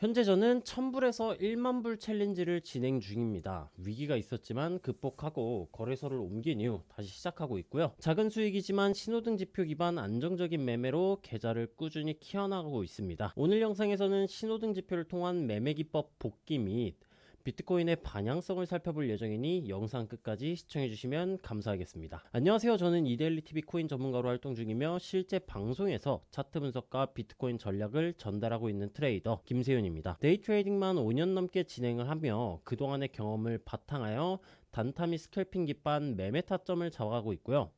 현재 저는 1000불에서 1만불 챌린지를 진행 중입니다. 위기가 있었지만 극복하고 거래소를 옮긴 이후 다시 시작하고 있고요. 작은 수익이지만 신호등 지표 기반 안정적인 매매로 계좌를 꾸준히 키워나가고 있습니다. 오늘 영상에서는 신호등 지표를 통한 매매 기법 복귀 및 비트코인의 방향성을 살펴볼 예정이니 영상 끝까지 시청해주시면 감사하겠습니다. 안녕하세요. 저는 이데일리TV 코인 전문가로 활동 중이며 실제 방송에서 차트 분석과 비트코인 전략을 전달하고 있는 트레이더 김세윤입니다. 데이 트레이딩만 5년 넘게 진행을 하며 그동안의 경험을 바탕하여 단타 및 스캘핑 기반 매매 타점을 잡아가고 있고요.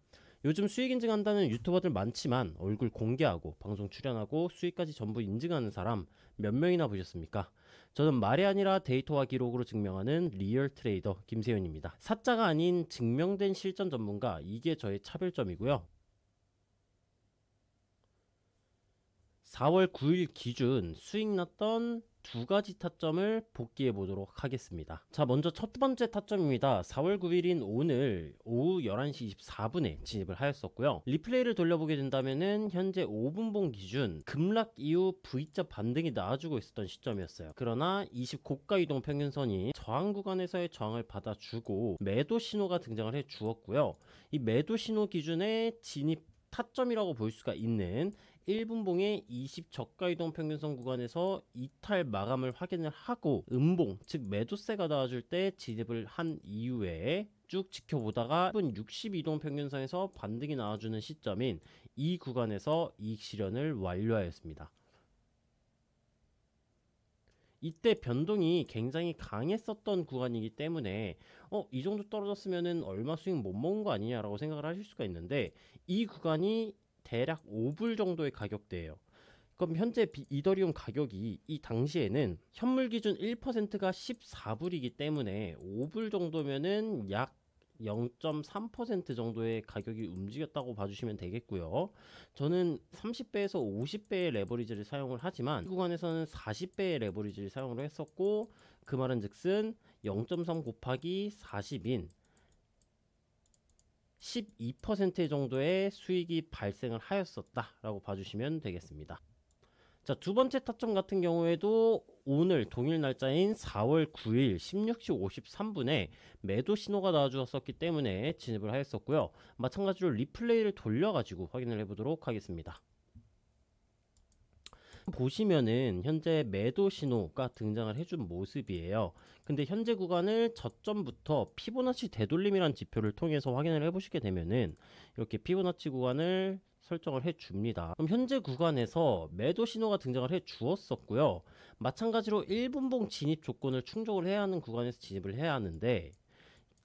요즘 수익 인증한다는 유튜버들 많지만 얼굴 공개하고 방송 출연하고 수익까지 전부 인증하는 사람 몇 명이나 보셨습니까? 저는 말이 아니라 데이터와 기록으로 증명하는 리얼 트레이더 김세윤입니다. 사자가 아닌 증명된 실전 전문가, 이게 저의 차별점이고요. 4월 9일 기준 수익 났던 두 가지 타점을 복귀해 보도록 하겠습니다. 자, 먼저 첫 번째 타점입니다. 4월 9일인 오늘 오후 11시 24분에 진입을 하였었고요. 리플레이를 돌려보게 된다면은 현재 5분봉 기준 급락 이후 V자 반등이 나와주고 있었던 시점이었어요. 그러나 20 고가 이동 평균선이 저항 구간에서의 저항을 받아주고 매도 신호가 등장을 해 주었고요. 이 매도 신호 기준의 진입 타점이라고 볼 수가 있는 1분봉의 20 저가 이동 평균선 구간에서 이탈 마감을 확인을 하고 음봉, 즉 매도세가 나와줄 때 진입을 한 이후에 쭉 지켜보다가 1분 60 이동 평균선에서 반등이 나와주는 시점인 이 구간에서 이익 실현을 완료하였습니다. 이때 변동이 굉장히 강했었던 구간이기 때문에 이 정도 떨어졌으면 얼마 수익 못 먹은 거 아니냐라고 생각을 하실 수가 있는데, 이 구간이 대략 5불 정도의 가격대예요. 그럼 현재 이더리움 가격이 이 당시에는 현물 기준 1%가 14불이기 때문에 5불 정도면은 약 0.3% 정도의 가격이 움직였다고 봐주시면 되겠고요. 저는 30배에서 50배의 레버리지를 사용을 하지만 이 구간에서는 40배의 레버리지를 사용을 했었고, 그 말은 즉슨 0.3 곱하기 40인 12% 정도의 수익이 발생을 하였었다라고 봐주시면 되겠습니다. 자, 두 번째 타점 같은 경우에도 오늘 동일 날짜인 4월 9일 16시 53분에 매도 신호가 나와주었기 때문에 진입을 하였었고요. 마찬가지로 리플레이를 돌려가지고 확인을 해보도록 하겠습니다. 보시면은 현재 매도 신호가 등장을 해준 모습이에요. 근데 현재 구간을 저점부터 피보나치 되돌림이란 지표를 통해서 확인을 해보시게 되면은 이렇게 피보나치 구간을 설정을 해 줍니다. 그럼 현재 구간에서 매도 신호가 등장을 해 주었었고요. 마찬가지로 1분봉 진입 조건을 충족을 해야 하는 구간에서 진입을 해야 하는데,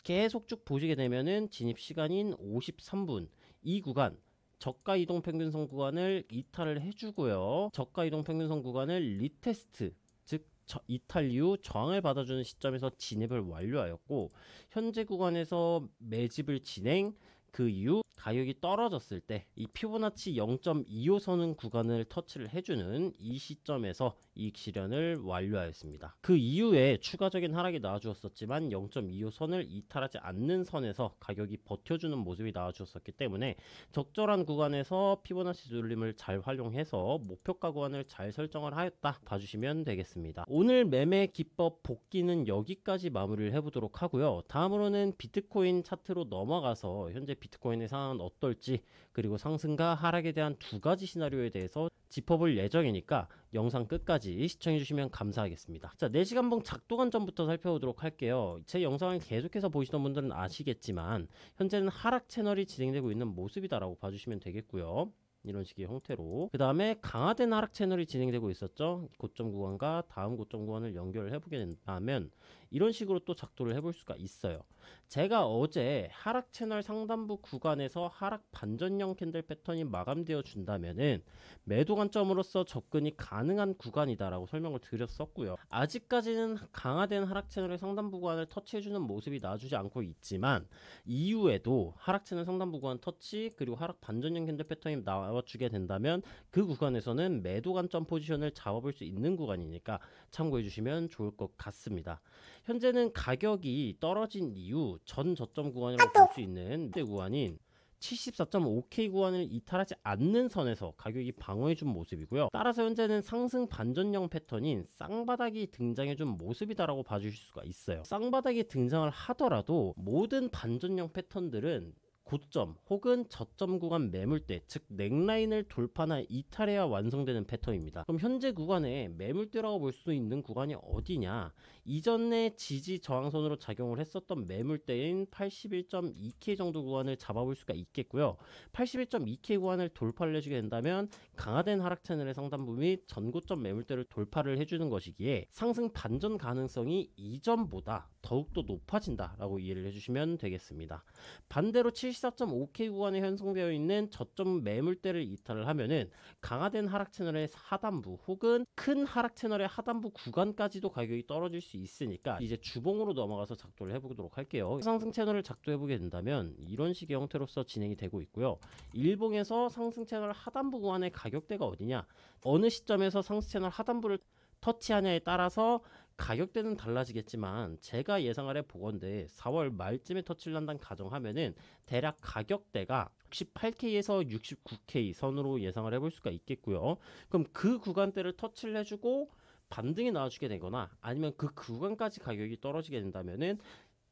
계속 쭉 보시게 되면은 진입 시간인 53분 이 구간 저가 이동 평균선 구간을 이탈을 해주고요. 저가 이동 평균선 구간을 리테스트, 즉 이탈 이후 저항을 받아주는 시점에서 진입을 완료하였고, 현재 구간에서 매집을 진행, 그 이후 가격이 떨어졌을 때 이 피보나치 0.25선은 구간을 터치를 해주는 이 시점에서 이익 실현을 완료하였습니다. 그 이후에 추가적인 하락이 나와주었었지만 0.25선을 이탈하지 않는 선에서 가격이 버텨주는 모습이 나와주었었기 때문에 적절한 구간에서 피보나치 돌림을 잘 활용해서 목표가 구간을 잘 설정을 하였다 봐주시면 되겠습니다. 오늘 매매 기법 복귀는 여기까지 마무리를 해보도록 하고요. 다음으로는 비트코인 차트로 넘어가서 현재 비트코인의 상황은 어떨지, 그리고 상승과 하락에 대한 두 가지 시나리오에 대해서 짚어볼 예정이니까 영상 끝까지 시청해주시면 감사하겠습니다. 자, 4시간봉 작동 관점부터 살펴보도록 할게요. 제 영상을 계속해서 보시던 분들은 아시겠지만 현재는 하락 채널이 진행되고 있는 모습이다라고 봐주시면 되겠고요. 이런 식의 형태로 그 다음에 강화된 하락 채널이 진행되고 있었죠. 고점 구간과 다음 고점 구간을 연결을 해보게 된다면 이런 식으로 또 작도를 해볼 수가 있어요. 제가 어제 하락 채널 상단부 구간에서 하락 반전형 캔들 패턴이 마감되어 준다면은 매도 관점으로서 접근이 가능한 구간이다 라고 설명을 드렸었고요. 아직까지는 강화된 하락 채널의 상단부 구간을 터치해주는 모습이 나와주지 않고 있지만, 이후에도 하락 채널 상단부 구간 터치 그리고 하락 반전형 캔들 패턴이 나와주게 된다면 그 구간에서는 매도 관점 포지션을 잡아볼 수 있는 구간이니까 참고해 주시면 좋을 것 같습니다. 현재는 가격이 떨어진 이후 전 저점 구간이라고 볼 수 있는 대 구간인 74.5K 구간을 이탈하지 않는 선에서 가격이 방어해준 모습이고요. 따라서 현재는 상승 반전형 패턴인 쌍바닥이 등장해준 모습이다라고 봐주실 수가 있어요. 쌍바닥이 등장을 하더라도 모든 반전형 패턴들은 고점 혹은 저점 구간 매물대, 즉 넥라인을 돌파나 이탈해야 완성되는 패턴입니다. 그럼 현재 구간에 매물대라고 볼 수 있는 구간이 어디냐? 이전에 지지 저항선으로 작용을 했었던 매물대인 81.2K 정도 구간을 잡아볼 수가 있겠고요. 81.2K 구간을 돌파를 해주게 된다면 강화된 하락 채널의 상단부 및 전고점 매물대를 돌파를 해주는 것이기에 상승 반전 가능성이 이전보다 더욱더 높아진다라고 이해를 해주시면 되겠습니다. 반대로 74.5K 구간에 형성되어 있는 저점 매물대를 이탈을 하면은 강화된 하락 채널의 하단부 혹은 큰 하락 채널의 하단부 구간까지도 가격이 떨어질 수 있으니까 이제 주봉으로 넘어가서 작도를 해보도록 할게요. 상승 채널을 작도해보게 된다면 이런 식의 형태로서 진행이 되고 있고요. 일봉에서 상승 채널 하단부 구간의 가격대가 어디냐, 어느 시점에서 상승 채널 하단부를 터치하냐에 따라서 가격대는 달라지겠지만 제가 예상을 해보건대 4월 말쯤에 터치를 한다는 가정하면은 대략 가격대가 68K에서 69K 선으로 예상을 해볼 수가 있겠고요. 그럼 그 구간대를 터치를 해주고 반등이 나와주게 되거나 아니면 그 구간까지 가격이 떨어지게 된다면은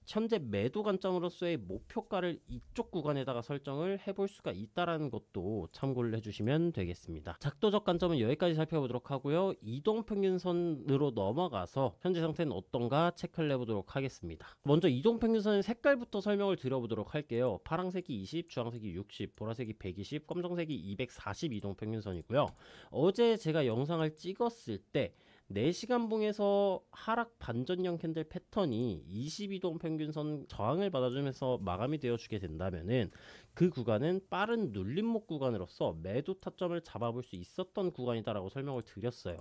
현재 매도 관점으로서의 목표가를 이쪽 구간에다가 설정을 해볼 수가 있다라는 것도 참고를 해주시면 되겠습니다. 작도적 관점은 여기까지 살펴보도록 하고요. 이동평균선으로 넘어가서 현재 상태는 어떤가 체크를 해보도록 하겠습니다. 먼저 이동평균선의 색깔부터 설명을 드려보도록 할게요. 파란색이 20, 주황색이 60, 보라색이 120, 검정색이 240 이동평균선이고요. 어제 제가 영상을 찍었을 때 4시간 봉에서 하락 반전형 캔들 패턴이 22동 평균선 저항을 받아주면서 마감이 되어주게 된다면은 그 구간은 빠른 눌림목 구간으로서 매도 타점을 잡아볼 수 있었던 구간이다라고 설명을 드렸어요.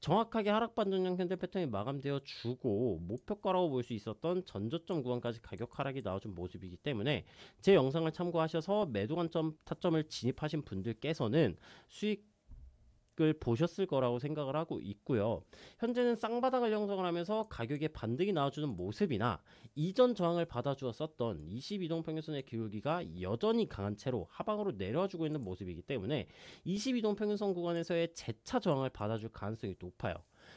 정확하게 하락 반전형 캔들 패턴이 마감되어 주고 목표가라고 볼 수 있었던 전저점 구간까지 가격 하락이 나와준 모습이기 때문에 제 영상을 참고하셔서 매도 관점 타점을 진입하신 분들께서는 수익 을 보셨을 거라고 생각을 하고 있고요. 현재는 쌍바닥을 형성을 하면서 가격에 반등이 나와주는 모습이나 이전 저항을 받아주었었던 22동 평균선의 기울기가 여전히 강한 채로 하방으로 내려와주고 있는 모습이기 때문에 22동 평균선 구간에서의 재차 저항을 받아줄 가능성이 높아요.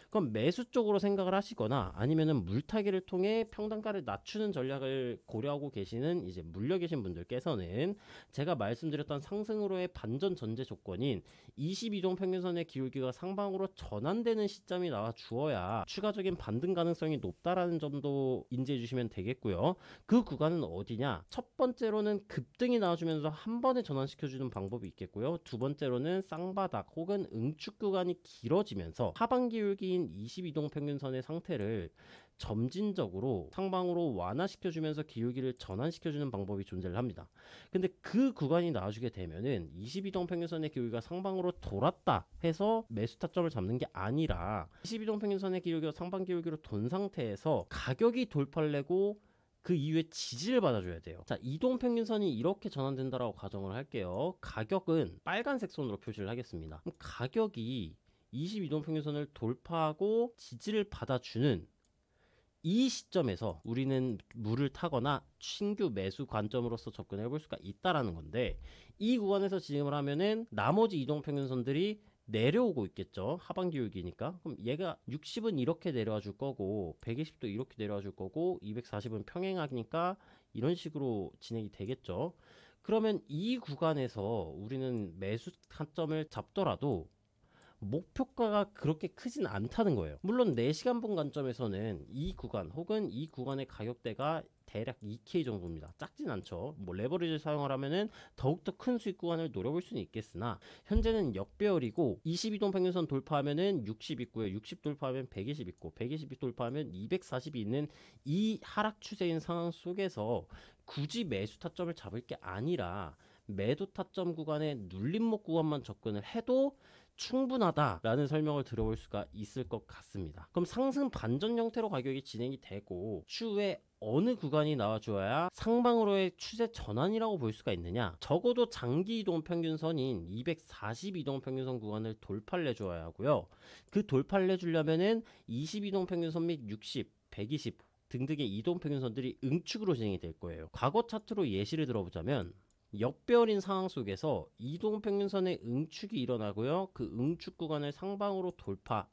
그럼 매수 쪽으로 생각을 하시거나 아니면은 물타기를 통해 평단가를 낮추는 전략을 고려하고 계시는 이제 물려 계신 분들께서는 제가 말씀드렸던 상승으로의 반전 전제 조건인 22동 평균선의 기울기가 상방으로 전환되는 시점이 나와 주어야 추가적인 반등 가능성이 높다라는 점도 인지해 주시면 되겠고요. 그 구간은 어디냐? 첫 번째로는 급등이 나와주면서 한 번에 전환시켜주는 방법이 있겠고요. 두 번째로는 쌍바닥 혹은 응축 구간이 길어지면서 하방 기울기인 22동 평균선의 상태를 점진적으로 상방으로 완화시켜주면서 기울기를 전환시켜주는 방법이 존재를 합니다. 근데 그 구간이 나와주게 되면은 22동 평균선의 기울기가 상방으로 돌았다 해서 매수 타점을 잡는 게 아니라 22동 평균선의 기울기가 상방 기울기로 돈 상태에서 가격이 돌파를 내고 그 이후에 지지를 받아줘야 돼요. 자, 이동평균선이 이렇게 전환된다라고 가정을 할게요. 가격은 빨간색 선으로 표시를 하겠습니다. 그럼 가격이 22동 평균선을 돌파하고 지지를 받아주는 이 시점에서 우리는 물을 타거나 신규 매수 관점으로서 접근해 볼 수가 있다라는 건데, 이 구간에서 진행을 하면은 나머지 이동평균선들이 내려오고 있겠죠. 하방 기울기니까. 그럼 얘가 60은 이렇게 내려와 줄 거고 120도 이렇게 내려와 줄 거고 240은 평행하니까 이런 식으로 진행이 되겠죠. 그러면 이 구간에서 우리는 매수 타점을 잡더라도 목표가가 그렇게 크진 않다는 거예요. 물론 4시간 본 관점에서는 이 구간 혹은 이 구간의 가격대가 대략 2K 정도입니다. 작진 않죠. 뭐 레버리지를 사용을 하면은 더욱더 큰 수익 구간을 노려볼 수는 있겠으나 현재는 역배열이고 22동 평균선 돌파하면은 60 있고요. 60 돌파하면 120 있고 120 돌파하면 240이 있는 이 하락 추세인 상황 속에서 굳이 매수 타점을 잡을 게 아니라 매도 타점 구간의 눌림목 구간만 접근을 해도 충분하다라는 설명을 들어볼 수가 있을 것 같습니다. 그럼 상승 반전 형태로 가격이 진행이 되고 추후에 어느 구간이 나와줘야 상방으로의 추세 전환이라고 볼 수가 있느냐? 적어도 장기 이동 평균선인 240 이동 평균선 구간을 돌파를 해줘야 하고요. 그 돌파를 해주려면은 22동 평균선 및 60, 120 등등의 이동 평균선들이 응축으로 진행이 될 거예요. 과거 차트로 예시를 들어보자면 역배열인 상황 속에서 이동평균선의 응축이 일어나고요. 그 응축 구간을 상방으로 돌파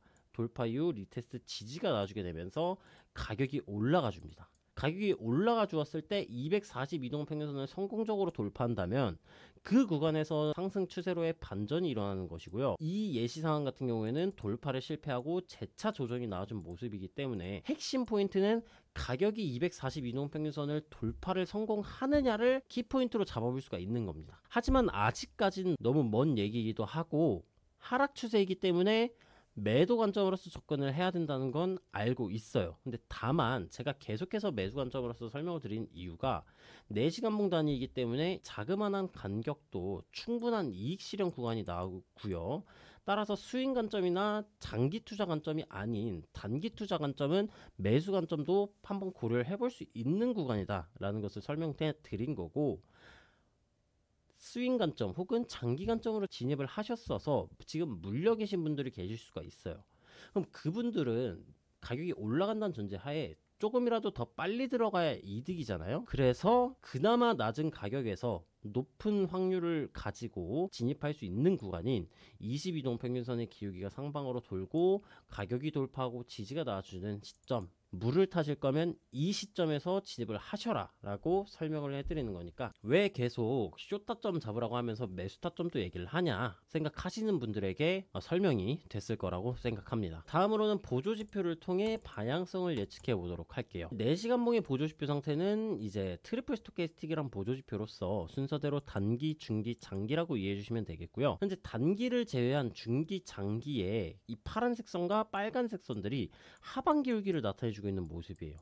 이후 리테스트 지지가 나와주게 되면서 가격이 올라가 줍니다. 가격이 올라가 주었을 때 240 이동평균선을 성공적으로 돌파한다면 그 구간에서 상승 추세로의 반전이 일어나는 것이고요. 이 예시 상황 같은 경우에는 돌파를 실패하고 재차 조정이 나와준 모습이기 때문에 핵심 포인트는 가격이 240 이동평균선을 돌파를 성공하느냐를 키포인트로 잡아볼 수가 있는 겁니다. 하지만 아직까지는 너무 먼 얘기이기도 하고 하락 추세이기 때문에 매도 관점으로서 접근을 해야 된다는 건 알고 있어요. 근데 다만 제가 계속해서 매수 관점으로서 설명을 드린 이유가 4시간 봉 단위이기 때문에 자그마한 간격도 충분한 이익 실현 구간이 나오고요. 따라서 스윙 관점이나 장기 투자 관점이 아닌 단기 투자 관점은 매수 관점도 한번 고려를 해볼 수 있는 구간이다 라는 것을 설명해 드린 거고, 스윙 관점 혹은 장기 관점으로 진입을 하셨어서 지금 물려 계신 분들이 계실 수가 있어요. 그럼 그분들은 가격이 올라간다는 전제하에 조금이라도 더 빨리 들어가야 이득이잖아요. 그래서 그나마 낮은 가격에서 높은 확률을 가지고 진입할 수 있는 구간인 22동 평균선의 기울기가 상방으로 돌고 가격이 돌파하고 지지가 나와주는 시점, 물을 타실 거면 이 시점에서 진입을 하셔라 라고 설명을 해드리는 거니까, 왜 계속 숏타점 잡으라고 하면서 매수타점도 얘기를 하냐 생각하시는 분들에게 설명이 됐을 거라고 생각합니다. 다음으로는 보조지표를 통해 방향성을 예측해 보도록 할게요. 4시간봉의 보조지표 상태는 이제 트리플 스토캐스틱이란 보조지표로서 순서대로 단기, 중기, 장기라고 이해해 주시면 되겠고요. 현재 단기를 제외한 중기, 장기에 이 파란색 선과 빨간색 선들이 하반 기울기를 나타내주고 있는 모습이에요.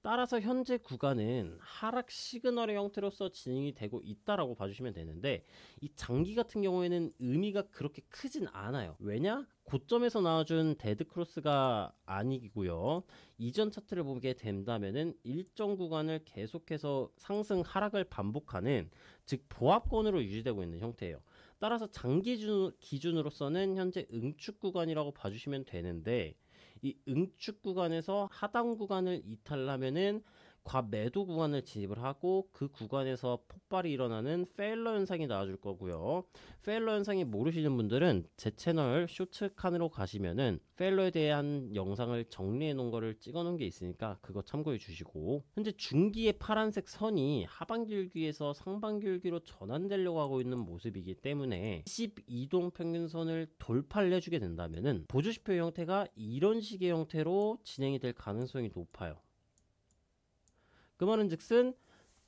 따라서 현재 구간은 하락 시그널의 형태로서 진행이 되고 있다라고 봐주시면 되는데, 이 장기 같은 경우에는 의미가 그렇게 크진 않아요. 왜냐? 고점에서 나와준 데드 크로스가 아니고요. 이전 차트를 보게 된다면은 일정 구간을 계속해서 상승 하락을 반복하는, 즉 보합권으로 유지되고 있는 형태예요. 따라서 장기 기준으로서는 현재 응축 구간이라고 봐주시면 되는데, 이 응축 구간에서 하단 구간을 이탈하면은 과매도 구간을 진입을 하고 그 구간에서 폭발이 일어나는 페일러 현상이 나와줄 거고요. 페일러 현상이 모르시는 분들은 제 채널 쇼츠 칸으로 가시면은 페일러에 대한 영상을 정리해 놓은 거를 찍어 놓은 게 있으니까 그거 참고해 주시고, 현재 중기의 파란색 선이 하반 길기에서 상반 길기로 전환되려고 하고 있는 모습이기 때문에 12동 평균선을 돌파를 해주게 된다면은 보조지표 형태가 이런 식의 형태로 진행이 될 가능성이 높아요. 그 말은 즉슨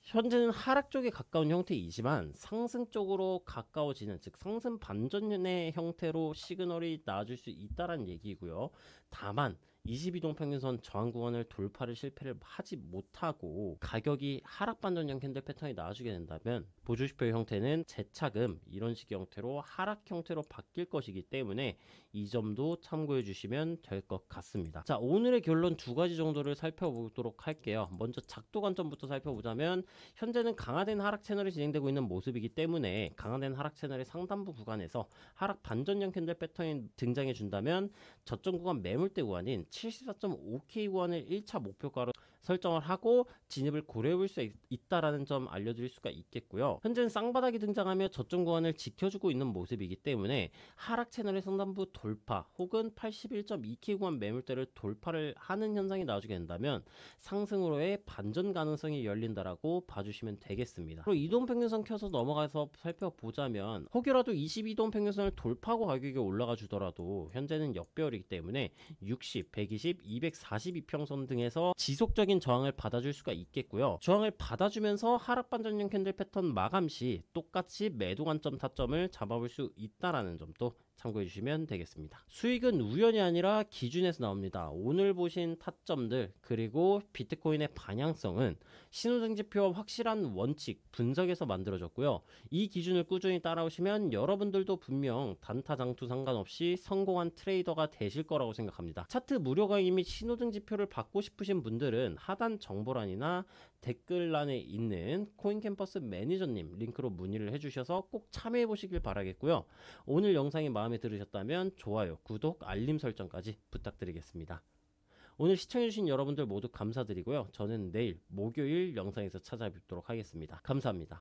현재는 하락 쪽에 가까운 형태이지만 상승 쪽으로 가까워지는, 즉 상승 반전의 형태로 시그널이 나와줄 수 있다는 얘기고요. 다만 22동 평균선 저항 구간을 돌파를 실패를 하지 못하고 가격이 하락 반전형 캔들 패턴이 나와주게 된다면 보조지표 형태는 재차금 이런 식의 형태로 하락 형태로 바뀔 것이기 때문에 이 점도 참고해 주시면 될 것 같습니다. 자, 오늘의 결론 두 가지 정도를 살펴보도록 할게요. 먼저 작도 관점부터 살펴보자면, 현재는 강화된 하락 채널이 진행되고 있는 모습이기 때문에 강화된 하락 채널의 상단부 구간에서 하락 반전형 캔들 패턴이 등장해 준다면 저점 구간 매물대 구간인 74.5K 구간을 1차 목표가로 설정을 하고 진입을 고려해 볼 수 있다라는 점 알려드릴 수가 있겠고요. 현재는 쌍바닥이 등장하며 저점 구간을 지켜주고 있는 모습이기 때문에 하락 채널의 상단부 돌파 혹은 81.2K 구간 매물대를 돌파를 하는 현상이 나와주게 된다면 상승으로의 반전 가능성이 열린다라고 봐주시면 되겠습니다. 그리고 이동평균선 켜서 넘어가서 살펴보자면, 혹여라도 22동 평균선을 돌파하고 가격이 올라가 주더라도 현재는 역배열이기 때문에 60, 120, 242평선 등에서 지속적인 저항을 받아줄 수가 있겠고요. 저항을 받아주면서 하락 반전형 캔들 패턴 마감 시 똑같이 매도 관점 타점을 잡아볼 수 있다라는 점도 참고해 주시면 되겠습니다. 수익은 우연이 아니라 기준에서 나옵니다. 오늘 보신 타점들 그리고 비트코인의 방향성은 신호등 지표와 확실한 원칙 분석에서 만들어졌고요. 이 기준을 꾸준히 따라오시면 여러분들도 분명 단타 장투 상관없이 성공한 트레이더가 되실 거라고 생각합니다. 차트 무료 강의 및 신호등 지표를 받고 싶으신 분들은 하단 정보란이나 댓글란에 있는 코인캠퍼스 매니저님 링크로 문의를 해주셔서 꼭 참여해 보시길 바라겠고요. 오늘 영상이 마음에 들으셨다면 좋아요, 구독, 알림 설정까지 부탁드리겠습니다. 오늘 시청해주신 여러분들 모두 감사드리고요. 저는 내일 목요일 영상에서 찾아뵙도록 하겠습니다. 감사합니다.